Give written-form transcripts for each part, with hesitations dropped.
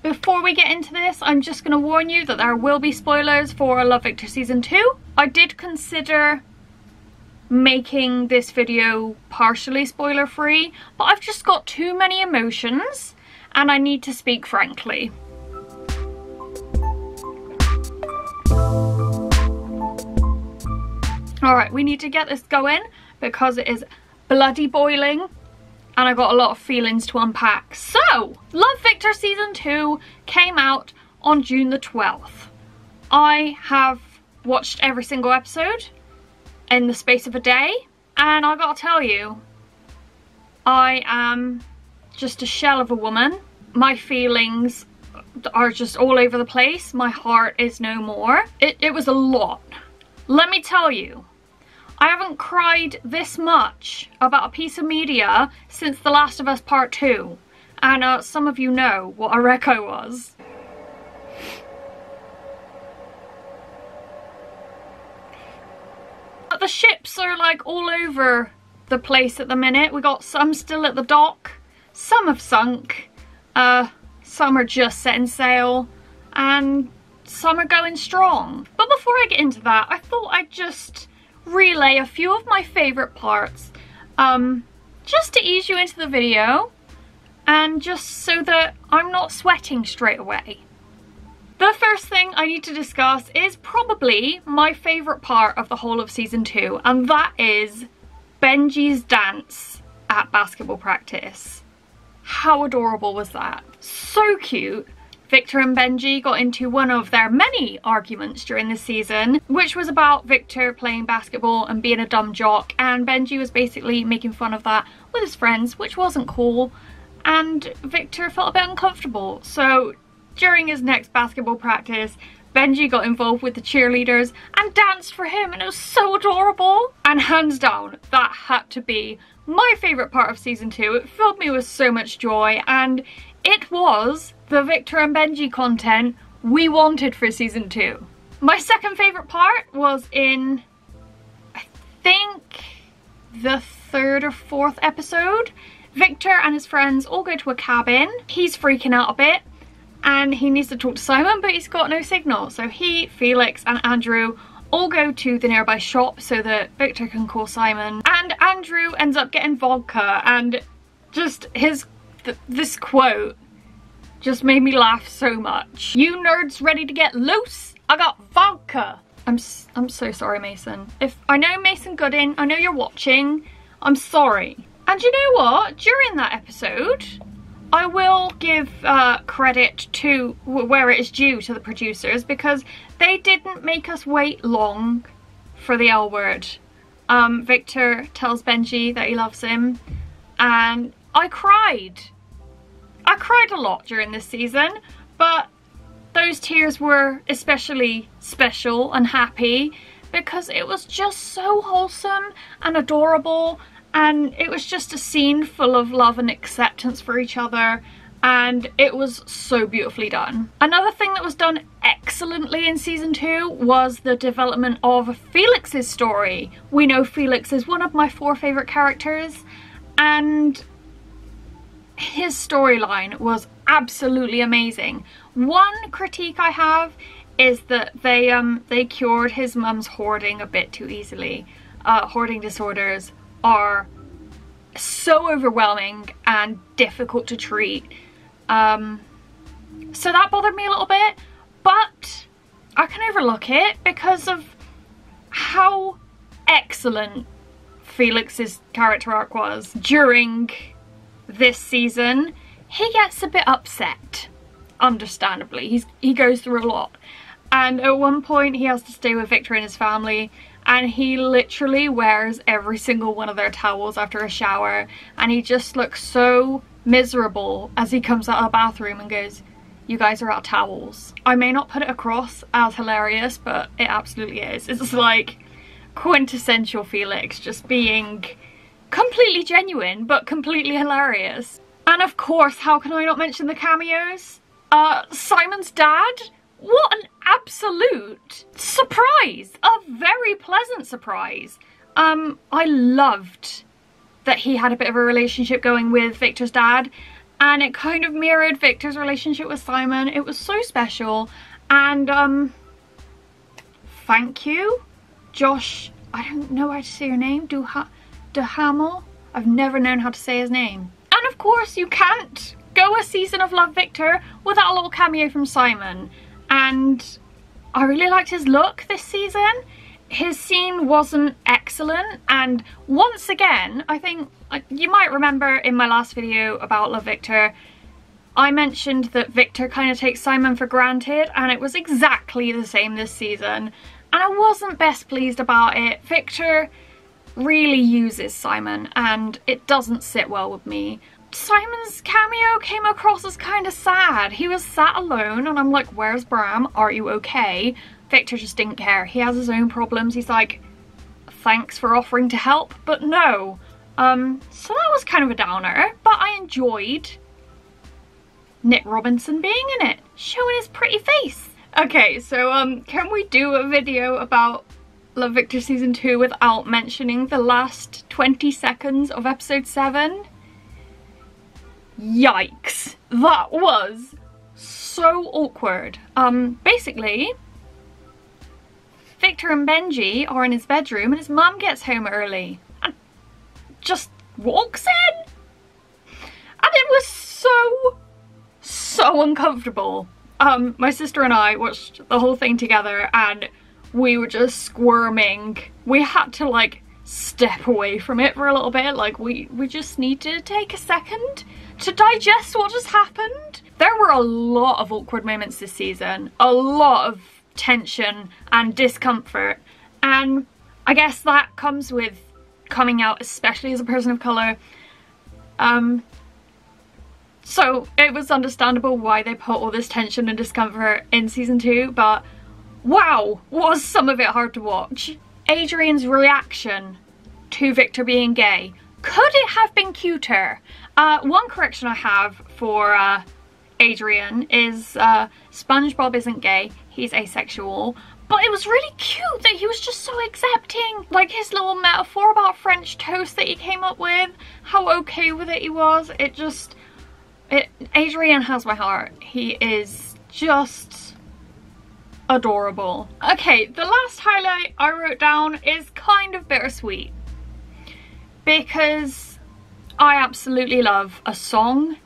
Before we get into this, I'm just going to warn you that there will be spoilers for Love Victor Season 2. I did consider making this video partially spoiler free, but I've just got too many emotions and I need to speak frankly. Alright, we need to get this going because it is bloody boiling and I've got a lot of feelings to unpack. So, Love Victor Season 2 came out on June the 12th. I have watched every single episode in the space of a day, and I gotta tell you, I am just a shell of a woman. My feelings are just all over the place. My heart is no more. It was a lot. Let me tell you, I haven't cried this much about a piece of media since The Last of Us Part 2. And some of you know what a wreck I was. But the ships are like all over the place at the minute. We got some still at the dock, some have sunk, some are just setting sail, and some are going strong. But before I get into that, I thought I'd just relay a few of my favourite parts, just to ease you into the video and just so that I'm not sweating straight away. The first thing I need to discuss is probably my favourite part of the whole of Season 2, and that is Benji's dance at basketball practice. How adorable was that? So cute. Victor and Benji got into one of their many arguments during this season, which was about Victor playing basketball and being a dumb jock, and Benji was basically making fun of that with his friends, which wasn't cool, and Victor felt a bit uncomfortable. So during his next basketball practice, Benji got involved with the cheerleaders and danced for him, and it was so adorable. And hands down, that had to be my favourite part of Season 2. It filled me with so much joy, and it was the Victor and Benji content we wanted for Season 2. My second favourite part was in, I think, the 3rd or 4th episode. Victor and his friends all go to a cabin. He's freaking out a bit and he needs to talk to Simon, but he's got no signal. So he, Felix and Andrew all go to the nearby shop so that Victor can call Simon. And Andrew ends up getting vodka, and just this quote just made me laugh so much. "You nerds ready to get loose? I got vodka." I'm so sorry, Mason. If I know Mason Goodin, I know you're watching, I'm sorry. And you know what? During that episode, I will give credit to where it is due to the producers, because they didn't make us wait long for the L word. Victor tells Benji that he loves him, and I cried. I cried a lot during this season, but those tears were especially special and happy because it was just so wholesome and adorable, and it was just a scene full of love and acceptance for each other, and it was so beautifully done. Another thing that was done excellently in Season 2 was the development of Felix's story. We know Felix is one of my 4 favourite characters, and his storyline was absolutely amazing. One critique I have is that they cured his mum's hoarding a bit too easily. Hoarding disorders are so overwhelming and difficult to treat. So that bothered me a little bit, but I can overlook it because of how excellent Felix's character arc was. During this season, he gets a bit upset, understandably. He goes through a lot, and at one point he has to stay with Victor and his family, and he literally wears every single one of their towels after a shower, and he just looks so miserable as he comes out of the bathroom and goes, "You guys are out of towels." I may not put it across as hilarious, but it absolutely is. It's like quintessential Felix, just being completely genuine but completely hilarious. And of course, how can I not mention the cameos? Simon's dad? What an absolute surprise! A very pleasant surprise. I loved that he had a bit of a relationship going with Victor's dad, and it kind of mirrored Victor's relationship with Simon. It was so special, and thank you, Josh. I don't know how to say your name. Duhamel. I've never known how to say his name. And of course, you can't go a season of Love Victor without a little cameo from Simon. And I really liked his look this season. His scene wasn't excellent, and once again, I think you might remember in my last video about Love Victor, I mentioned that Victor kind of takes Simon for granted, and it was exactly the same this season, and I wasn't best pleased about it. Victor really uses Simon, and it doesn't sit well with me. Simon's cameo came across as kind of sad. He was sat alone, and I'm like, where's Bram? Are you okay? Victor just didn't care. He has his own problems. He's like, thanks for offering to help, but no. So that was kind of a downer, but I enjoyed Nick Robinson being in it, showing his pretty face. Okay, so can we do a video about Love Victor Season 2 without mentioning the last 20 seconds of episode 7? Yikes. That was so awkward. Basically, Victor and Benji are in his bedroom and his mum gets home early and just walks in. And it was so uncomfortable. My sister and I watched the whole thing together and we were just squirming. We had to like step away from it for a little bit. Like we just need to take a second to digest what just happened. There were a lot of awkward moments this season. A lot of tension and discomfort, and I guess that comes with coming out, especially as a person of colour. So it was understandable why they put all this tension and discomfort in season 2, but wow, was some of it hard to watch. Adrian's reaction to Victor being gay, could it have been cuter? One correction I have for Adrian is SpongeBob isn't gay, he's asexual, but it was really cute that he was just so accepting. Like his little metaphor about French toast that he came up with, how okay with it he was. Adrian has my heart. He is just adorable. Okay, the last highlight I wrote down is kind of bittersweet because I absolutely love a song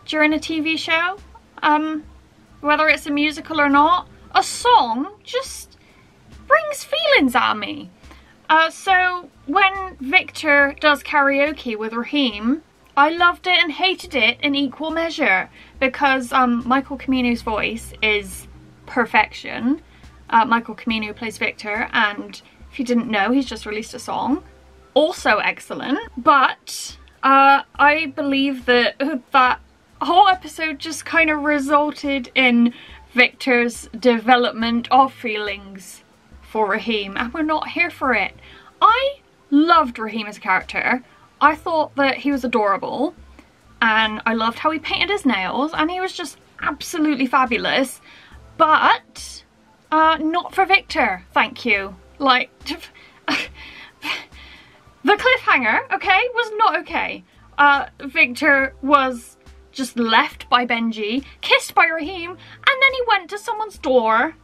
during a TV show. Whether it's a musical or not, a song just brings feelings at me. So when Victor does karaoke with Raheem, I loved it and hated it in equal measure because Michael Ciminu's voice is perfection. Michael Ciminu plays Victor, and if you didn't know, he's just released a song. Also excellent, but I believe that that whole episode just kind of resulted in Victor's development of feelings for Raheem, and we're not here for it. I loved Raheem as a character. I thought that he was adorable, and I loved how he painted his nails, and he was just absolutely fabulous, but not for Victor, thank you. Like, the cliffhanger, okay, was not okay. Victor was just left by Benji, kissed by Raheem, and then he went to someone's door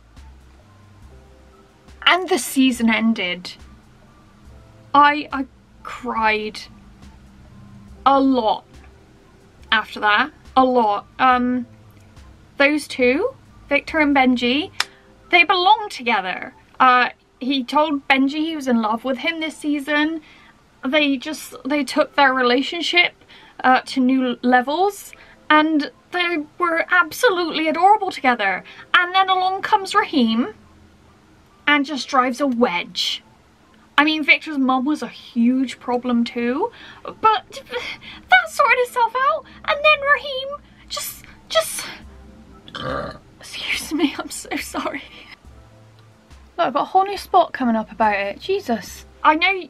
and the season ended. I cried a lot after that, a lot. Those two, Victor and Benji, they belong together. He told Benji he was in love with him this season. They took their relationship to new levels, and they were absolutely adorable together. And then along comes Raheem and just drives a wedge. I mean, Victor's mum was a huge problem too, but that sorted itself out, and then Raheem just excuse me, I'm so sorry. Look, I've got a whole new spot coming up about it. Jesus. I know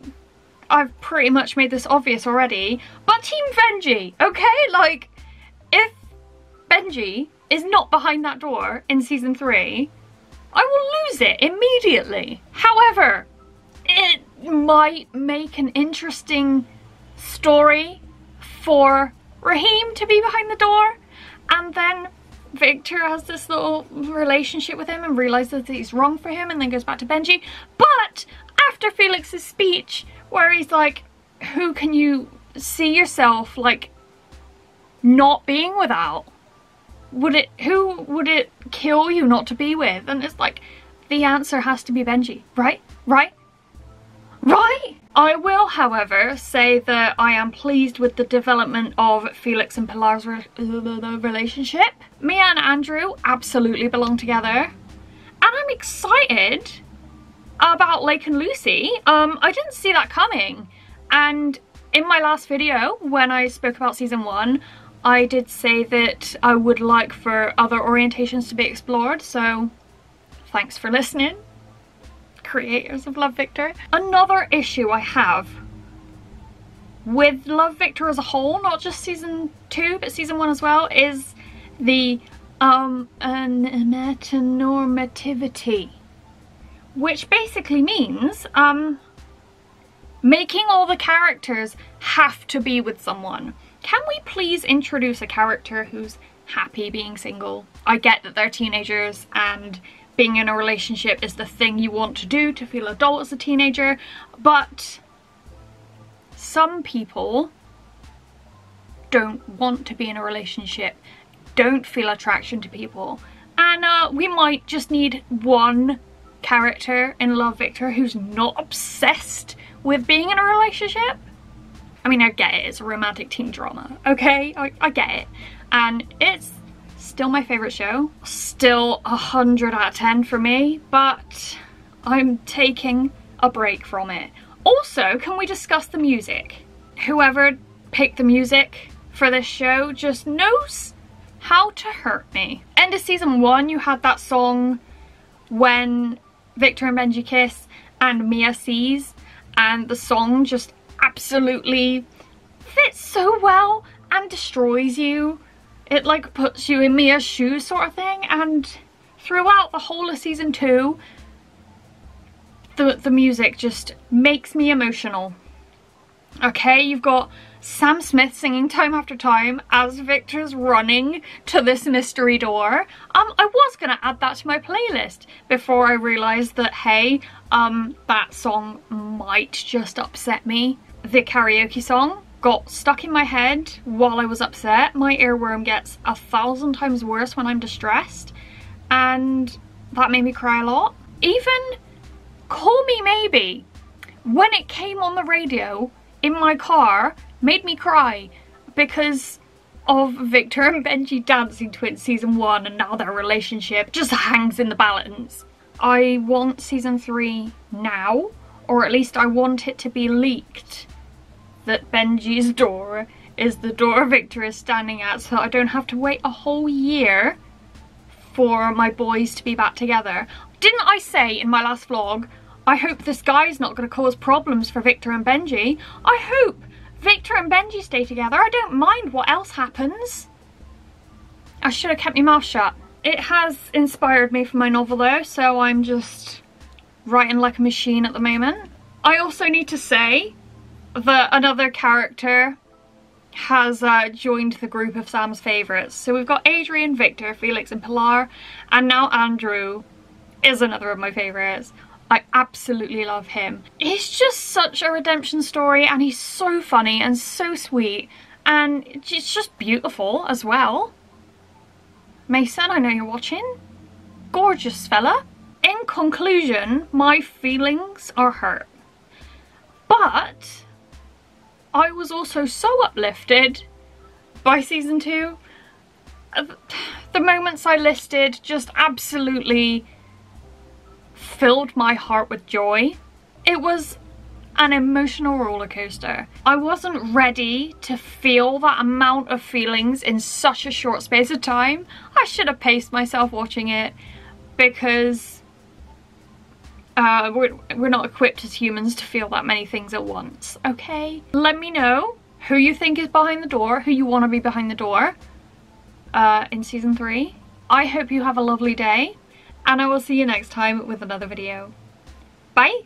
I've pretty much made this obvious already, but Team Benji, okay? Like, if Benji is not behind that door in season 3, I will lose it immediately. However, it might make an interesting story for Raheem to be behind the door, and then Victor has this little relationship with him and realizes that he's wrong for him and then goes back to Benji. But after Felix's speech where he's like, who can you see yourself like not being without? Who would it kill you not to be with? And it's like, the answer has to be Benji, right? Right? Right? I will, however, say that I am pleased with the development of Felix and Pilar's relationship. Mia and Andrew absolutely belong together. And I'm excited about Lake and Lucy. I didn't see that coming. And in my last video, when I spoke about season 1, I did say that I would like for other orientations to be explored, so thanks for listening, creators of Love Victor. Another issue I have with Love Victor as a whole, not just season 2 but season 1 as well, is the heteronormativity, which basically means making all the characters have to be with someone. Can we please introduce a character who's happy being single? I get that they're teenagers and being in a relationship is the thing you want to do to feel adult as a teenager, but some people don't want to be in a relationship, don't feel attraction to people, and we might just need one character in Love Victor who's not obsessed with being in a relationship. I mean, I get it, it's a romantic teen drama, okay? I get it. And it's still my favourite show. Still 100 out of 10 for me, but I'm taking a break from it. Also, can we discuss the music? Whoever picked the music for this show just knows how to hurt me. End of season 1, you had that song when Victor and Benji kiss and Mia sees, and the song just absolutely fits so well and destroys you. It like puts you in Mia's shoes sort of thing, and throughout the whole of season 2 the music just makes me emotional. Okay, you've got Sam Smith singing time after time as Victor's running to this mystery door. I was gonna add that to my playlist before I realised that, hey, that song might just upset me. The karaoke song got stuck in my head while I was upset. My earworm gets 1,000 times worse when I'm distressed, and that made me cry a lot. Even Call Me Maybe, when it came on the radio in my car, made me cry because of Victor and Benji dancing to it in season 1, and now their relationship just hangs in the balance. I want season 3 now, or at least I want it to be leaked that Benji's door is the door Victor is standing at, so I don't have to wait a whole year for my boys to be back together. Didn't I say in my last vlog, I hope this guy's not going to cause problems for Victor and Benji? I hope Victor and Benji stay together. I don't mind what else happens. I should have kept my mouth shut. It has inspired me for my novel though, so I'm just writing like a machine at the moment. I also need to say that another character has joined the group of Sam's favourites. So we've got Adrian, Victor, Felix and Pilar, and now Andrew is another of my favourites. I absolutely love him. He's just such a redemption story, and he's so funny and so sweet, and it's just beautiful as well. Mason, I know you're watching. Gorgeous fella. In conclusion, my feelings are hurt. But I was also so uplifted by season 2. The moments I listed just absolutely filled my heart with joy. It was an emotional roller coaster. I wasn't ready to feel that amount of feelings in such a short space of time. I should have paced myself watching it, because we're not equipped as humans to feel that many things at once, okay? Let me know who you think is behind the door, who you want to be behind the door in season 3. I hope you have a lovely day, and I will see you next time with another video. Bye!